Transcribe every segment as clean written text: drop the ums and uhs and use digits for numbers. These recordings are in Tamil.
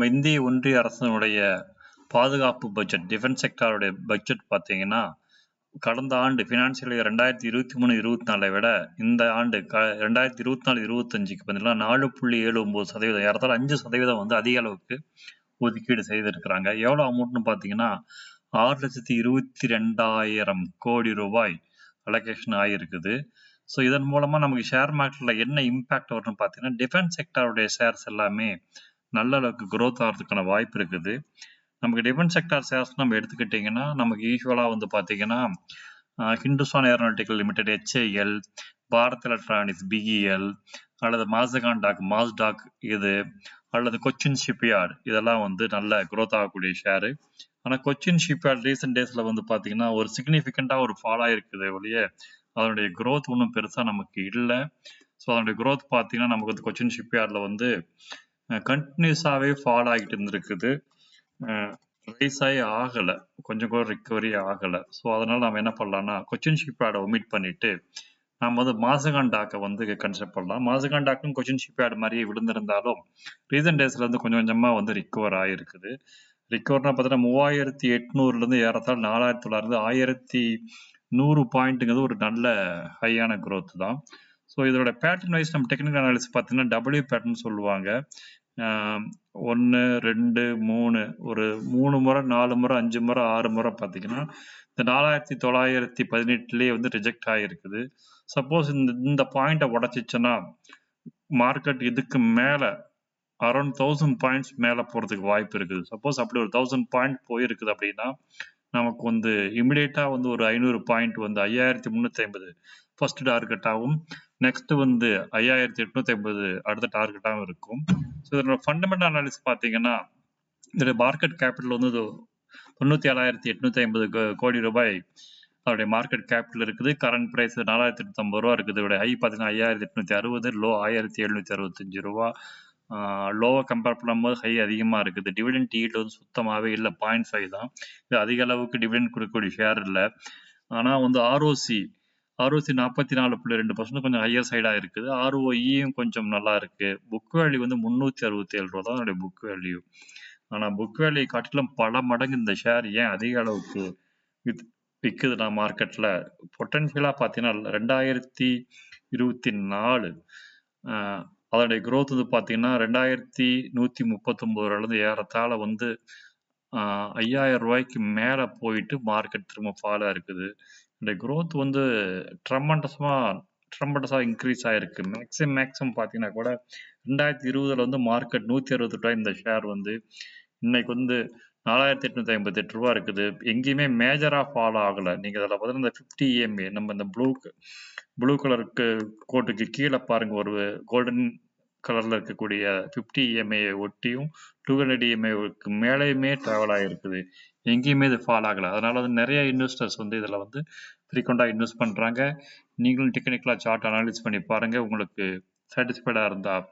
நம்ம இந்திய ஒன்றிய அரசினுடைய பாதுகாப்பு பட்ஜெட், டிஃபென்ஸ் செக்டாருடைய பட்ஜெட் பார்த்தீங்கன்னா, கடந்த ஆண்டு ஃபினான்ஷியல் இயர் 2023-24 விட இந்த ஆண்டு 2024-25க்கு பார்த்தீங்கன்னா 4.79%, ஏறத்தாழ 5% வந்து அதிக அளவுக்கு ஒதுக்கீடு செய்திருக்கிறாங்க. எவ்வளோ அமௌண்ட்னு பார்த்தீங்கன்னா 6,22,000 கோடி ரூபாய் அலோகேஷன் ஆகியிருக்குது. ஸோ இதன் மூலமாக நமக்கு ஷேர் மார்க்கெட்டில் என்ன இம்பேக்ட் வரும்னு பார்த்தீங்கன்னா, டிஃபென்ஸ் செக்டாருடைய ஷேர்ஸ் எல்லாமே நல்ல அளவுக்கு க்ரோத் ஆகிறதுக்கான வாய்ப்பு இருக்குது. நமக்கு டிஃபென்ஸ் செக்டார் ஷேர்ஸ் நம்ம எடுத்துக்கிட்டிங்கன்னா, நமக்கு யூஸ்வலாக வந்து பார்த்தீங்கன்னா Hindustan aeronautical limited HAL, Bharat electronics BEL, அல்லது மாசகான் டாக் மாஸ்டாக் இது, அல்லது கொச்சின் ஷிப்யார்டு, இதெல்லாம் வந்து நல்ல க்ரோத் ஆகக்கூடிய ஷேரு. ஆனால் கொச்சின் ஷிப்யார்டு ரீசெண்ட் டேஸில் வந்து பார்த்தீங்கன்னா ஒரு சிக்னிஃபிகண்ட்டாக ஒரு ஃபால் ஆகிருக்குது ஒழிய அதனுடைய க்ரோத் ஒன்றும் பெருசாக நமக்கு இல்லை. ஸோ அதனுடைய க்ரோத் பார்த்தீங்கன்னா நமக்கு வந்து கொச்சின் ஷிப்யார்டில் வந்து கண்டினியூஸாகவே ஃபால் ஆகிட்டு இருந்திருக்குது. ரைஸ் ஆகி ஆகலை, கொஞ்சம் கூட ரிக்கவரி ஆகலை. ஸோ அதனால் நம்ம என்ன பண்ணலாம்னா கொச்சின் ஷிப்யார்டை ஒமிட் பண்ணிவிட்டு நம்ம வந்து மாசகான் டாக்கை வந்து கன்சிடர் பண்ணலாம். மாசகான் டாக்கும் கொச்சின் ஷிப்யார்டு மாதிரியே விழுந்திருந்தாலும் ரீசெண்ட் டேஸில் வந்து கொஞ்சம் கொஞ்சமாக வந்து ரிக்கவர் ஆகிருக்குது. ரிக்கவர்னா பார்த்தீங்கன்னா 3,800 ஏறத்தாழ 4,900 1,100 பாயிண்ட்டுங்கிறது ஒரு நல்ல ஹையான க்ரோத் தான். ஸோ இதோட பேட்டர்ன் வைஸ் நம்ம டெக்னிக்கல் அனாலிசிஸ் பார்த்தீங்கன்னா W பேட்டர்ன் சொல்லுவாங்க. 1 2 3 ஒரு 3 முறை 4 முறை 5 முறை 6 முறை பார்த்தீங்கன்னா இந்த 4,918 வந்து ரிஜெக்ட் ஆகிருக்குது. சப்போஸ் இந்த பாயிண்ட்டை உடச்சிச்சுன்னா மார்க்கெட் இதுக்கு மேலே அரௌண்ட் 1000 பாயிண்ட்ஸ் மேலே போகிறதுக்கு வாய்ப்பு இருக்குது. சப்போஸ் அப்படி ஒரு 1000 பாயிண்ட் போயிருக்குது அப்படின்னா நமக்கு வந்து இமிடியேட்டாக வந்து ஒரு 500 பாயிண்ட் வந்து 5,350 ஃபர்ஸ்ட் டார்கெட்டாகவும், நெக்ஸ்ட் வந்து 5,850 அடுத்த டார்கெட்டாகவும் இருக்கும். ஸோ இதோட ஃபண்டமெண்டல் அனாலிசிஸ் பார்த்தீங்கன்னா இதோட மார்க்கெட் கேபிட்டல் வந்து 97,850 கோடி ரூபாய் அதோடைய மார்க்கெட் கேபிட்டல் இருக்குது. கரண்ட் ப்ரைஸ் 4,850 ரூபா இருக்குது. இதோட ஹை பார்த்தீங்கன்னா 5,860, லோ 1,765 ரூபா. லோவை கம்பேர் பண்ணும்போது ஹை அதிகமாக இருக்குது. டிவிடெண்ட் ஈல்டு வந்து சுத்தமாகவே இல்லை, 0.5 தான். இது அதிக அளவுக்கு டிவிடெண்ட் கொடுக்கக்கூடிய ஷேர் இல்லை. ஆனால் வந்து ROC 44.2% கொஞ்சம் ஹையர் சைடாக இருக்குது. ROEயும் கொஞ்சம் நல்லா இருக்குது. புக் வேல்யூ வந்து 367 ரூபா தான் அதோடைய புக் வேல்யூ. ஆனால் புக் வேல்யூ காட்டிலும் பல மடங்கு இந்த ஷேர் ஏன் அதிக அளவுக்கு விற்குதுன்னா மார்க்கெட்டில் பொட்டன்ஷியலாக பார்த்தீங்கன்னா 2024 அதோடைய க்ரோத் வந்து பார்த்தீங்கன்னா 2,139 ஏறத்தாழ வந்து 5,000 ரூபாய்க்கு மேலே போயிட்டு மார்க்கெட் திரும்ப ஃபாலாக இருக்குது. இந்த க்ரோத் வந்து ட்ரம்பண்டஸாக இன்க்ரீஸ் ஆகிருக்கு. மேக்ஸிமம் பார்த்தீங்கன்னா கூட 2020 வந்து மார்க்கெட் 168 ரூபாய் இந்த ஷேர் வந்து இன்னைக்கு வந்து 4,858 ரூபா இருக்குது. எங்கேயுமே மேஜராக ஃபாலோ ஆகலை. நீங்கள் அதில் பார்த்தீங்கன்னா இந்த 50 EMA நம்ம இந்த ப்ளூ கலருக்கு கோட்டுக்கு கீழே பாருங்க, ஒரு கோல்டன் கலரில் இருக்கக்கூடிய 50 EMA ஒட்டியும் 200 EMAவுக்கு மேலேயுமே ட்ராவல் ஆகிருக்குது. எங்கேயுமே இது ஃபால் ஆகலை. அதனால வந்து நிறைய இன்வெஸ்டர்ஸ் வந்து இதில் வந்து ஃப்ரீக்வெண்ட்டாக இன்வெஸ்ட் பண்ணுறாங்க. நீங்களும் டெக்னிக்கலாக சார்ட் அனாலிசிஸ் பண்ணி பாருங்கள். உங்களுக்கு சாட்டிஸ்ஃபைடாக இருந்தால்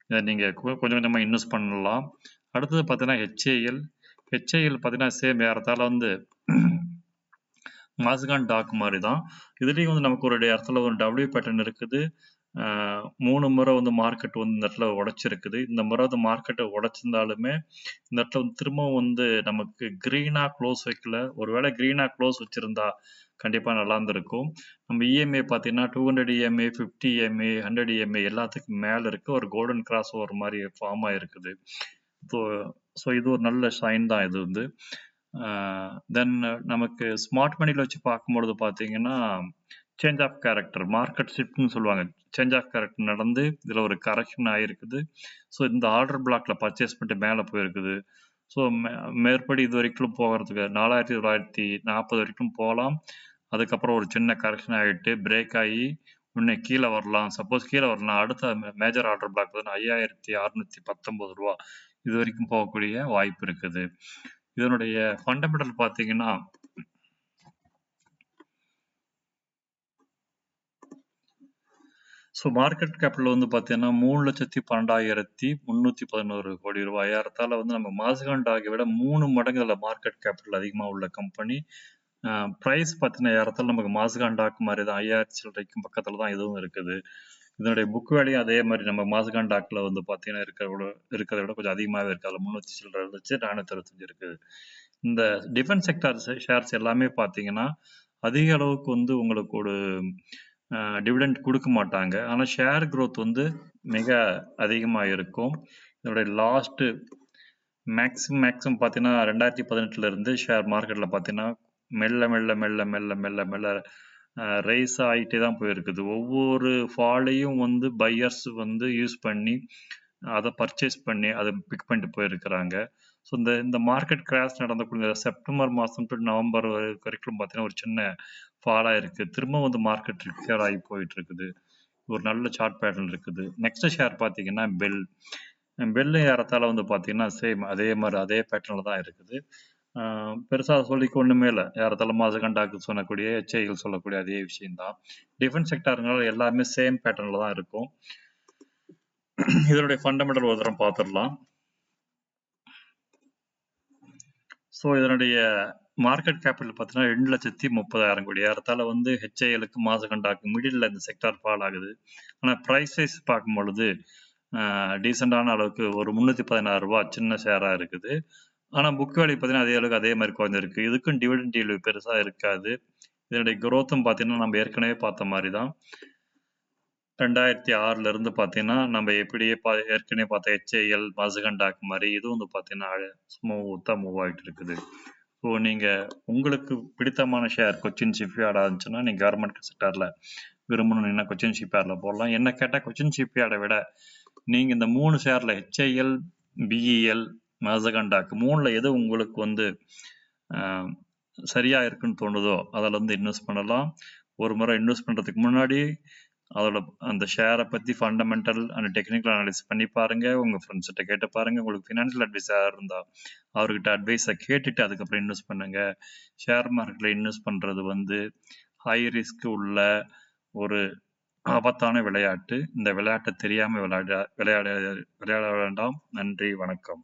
இதை நீங்கள் கொஞ்சம் கொஞ்சமாக இன்வெஸ்ட் பண்ணலாம். அடுத்தது பார்த்தீங்கன்னா HAL பார்த்தீங்கன்னா சேம் ஏறத்தாழ வந்து மாசகான் டாக் மாதிரி தான். இதுலேயும் வந்து நமக்கு ஒரு இடத்துல ஒரு W பேட்டர்ன் இருக்குது. 3 முறை வந்து மார்க்கெட் வந்து இந்த இடத்துல உடைச்சிருக்குது. இந்த முறை வந்து மார்க்கெட்டை உடைச்சிருந்தாலுமே இந்த இடத்துல வந்து திரும்பவும் வந்து நமக்கு க்ரீனாக க்ளோஸ் வைக்கல. ஒருவேளை க்ரீனாக க்ளோஸ் வச்சுருந்தா கண்டிப்பாக நல்லா இருந்திருக்கும். நம்ம EMA பார்த்தீங்கன்னா 200 EMA, 50 EMA, 100 EMA எல்லாத்துக்கும் மேலே இருக்குது. ஒரு கோல்டன் கிராஸ் ஒரு மாதிரி ஃபார்ம் ஆகிருக்குது. ஸோ இது ஒரு நல்ல சைன் தான் இது வந்து. தென் நமக்கு ஸ்மார்ட் மணியில் வச்சு பார்க்கும்பொழுது பார்த்தீங்கன்னா சேஞ்ச் ஆஃப் கேரக்டர், மார்க்கெட் ஷிஃப்ட்னு சொல்லுவாங்க. சேஞ்ச் ஆஃப் கேரக்டர் நடந்து இதில் ஒரு கரெக்ஷன் ஆகிருக்குது. ஸோ இந்த ஆர்டர் பிளாக்ல பர்ச்சேஸ் பண்ணிட்டு மேலே போயிருக்குது. ஸோ மேற்படி இது வரைக்கும் போகிறதுக்கு 4,940 வரைக்கும் போகலாம். அதுக்கப்புறம் ஒரு சின்ன கரெக்ஷன் ஆகிட்டு பிரேக் ஆகி உடனே கீழே வரலாம். சப்போஸ் கீழே வரலாம், அடுத்த மேஜர் ஆர்டர் பிளாக் வந்து 5,619 ரூபா இது வரைக்கும் போகக்கூடிய வாய்ப்பு இருக்குது. இதனுடைய ஃபண்டமெண்டல் பார்த்தீங்கன்னா ஸோ மார்க்கெட் கேபிட்டல் வந்து பார்த்தீங்கன்னா 3,12,311 கோடி ரூபாய். ஏறத்தாழ வந்து நம்ம மாசகான் டாகை விட 3 மடங்கு அதில் மார்க்கெட் கேபிட்டல் அதிகமாக உள்ள கம்பெனி. ப்ரைஸ் பார்த்தீங்கன்னா ஏறத்தாழ நமக்கு மாசகான் டாக் மாதிரி தான் 5,000 சில்லறைக்கும் பக்கத்தில் தான் இதுவும் இருக்குது. இதனுடைய புக் வேலையும் அதே மாதிரி நம்ம மாசகான் டாக்ல வந்து பார்த்தீங்கன்னா இருக்கிறத விட கொஞ்சம் அதிகமாகவே இருக்குது. அதில் 300 சில்லரை இருந்துச்சு, 465 இருக்குது. இந்த டிஃபென்ஸ் செக்டார் ஷேர்ஸ் எல்லாமே பார்த்தீங்கன்னா அதிக அளவுக்கு வந்து உங்களுக்கு ஒரு டிவிடெண்ட் கொடுக்க மாட்டாங்க. ஆனால் ஷேர் growth வந்து மிக அதிகமாக இருக்கும். இதனுடைய லாஸ்ட்டு மேக்ஸிமம் பார்த்தீங்கன்னா 2018 இருந்து ஷேர் மார்க்கெட்டில் பார்த்தீங்கன்னா மெல்ல மெல்ல மெல்ல மெல்ல மெல்ல மெல்ல ரைஸ் ஆகிட்டே தான் போயிருக்குது. ஒவ்வொரு ஃபாலையும் வந்து பையர்ஸ் வந்து யூஸ் பண்ணி அதை பர்ச்சேஸ் பண்ணி அதை பிக் பண்ணிட்டு போயிருக்கிறாங்க. ஸோ இந்த மார்க்கெட் கிராஷ் நடந்தக்கூடிய செப்டம்பர் மாதம் டு நவம்பர் வரைக்கும் பார்த்தீங்கன்னா ஒரு சின்ன ஃபாலாக இருக்குது. திரும்ப வந்து மார்க்கெட் ரிக்கவர் ஆகி போயிட்டு இருக்குது. ஒரு நல்ல சார்ட் பேட்டர்ன் இருக்குது. நெக்ஸ்ட் ஷேர் பார்த்தீங்கன்னா பெல்லு ஏறத்தால வந்து பார்த்தீங்கன்னா சேம் அதே மாதிரி அதே பேட்டர்னில் தான் இருக்குது. பெருசாக சொல்லிக்க ஒன்றுமே இல்லை. ஏறத்தால மாசகண்டாக்கு சொல்லக்கூடிய HIL சொல்லக்கூடிய அதே விஷயம்தான். டிஃபென்ஸ் செக்டாருங்களால எல்லாருமே சேம் பேட்டர்னில் தான் இருக்கும். இதனுடைய ஃபண்டமெண்டல் ஒரு தரம் பார்த்துடலாம். ஸோ இதனுடைய மார்க்கெட் கேபிட்டல் பார்த்தீங்கன்னா 2,30,000 கோடி. ஏறத்தால வந்து HILக்கு மாசகண்டாக்கு மிடில் இந்த செக்டார் ஃபால் ஆகுது. ஆனால் ப்ரைஸ் வைஸ் பார்க்கும் பொழுது டீசெண்டான அளவுக்கு ஒரு 316 ரூபா சின்ன ஷேராக இருக்குது. ஆனால் புக் வேல்யூ பார்த்தீங்கன்னா அதே அளவுக்கு அதே மாதிரி குறைஞ்சிருக்கு. இதுக்கும் டிவிடெண்ட் ஈல்டு பெருசாக இருக்காது. இதனுடைய growthம் பார்த்தீங்கன்னா நம்ம ஏற்கனவே பார்த்த மாதிரி தான். 2006 இருந்து பார்த்தீங்கன்னா நம்ம எப்படியே ஏற்கனவே பார்த்த HIL மாசகண்டாக் மாதிரி இதுவும் வந்து பார்த்தீங்கன்னா ஸ்மூத்தாக மூவ் ஆகிட்டு இருக்குது. ஸோ நீங்கள் உங்களுக்கு பிடித்தமான ஷேர் கொச்சின் ஷிப்யார்டாக இருந்துச்சுன்னா நீங்கள் கவர்மெண்ட் செக்டாரில் விரும்பணும்னா கொச்சின் ஷிப்யார்டில் போடலாம். என்ன கேட்டால் கொச்சின் ஷிப்யார்டை விட நீங்கள் இந்த 3 ஷேரில் HIL, BEL, மாசகண்டாக் 3ல் எது உங்களுக்கு வந்து சரியாக இருக்குன்னு தோணுதோ அதில் வந்து இன்வெஸ்ட் பண்ணலாம். ஒரு முறை இன்வெஸ்ட் பண்ணுறதுக்கு முன்னாடி அதோட அந்த ஷேரை பற்றி ஃபண்டமெண்டல் அண்ட் டெக்னிக்கல் அனாலிசிஸ் பண்ணி பாருங்கள். உங்கள் ஃப்ரெண்ட்ஸ்கிட்ட கேட்டு பாருங்கள். உங்களுக்கு ஃபினான்ஷியல் அட்வைஸாக இருந்தால் அவர்கிட்ட அட்வைஸை கேட்டுட்டு அதுக்கப்புறம் இன்வெஸ்ட் பண்ணுங்கள். ஷேர் மார்க்கெட்டில் இன்வெஸ்ட் பண்ணுறது வந்து ஹை ரிஸ்க் உள்ள ஒரு ஆபத்தான விளையாட்டு. இந்த விளையாட்டை தெரியாமல் விளையாட வேண்டாம். நன்றி, வணக்கம்.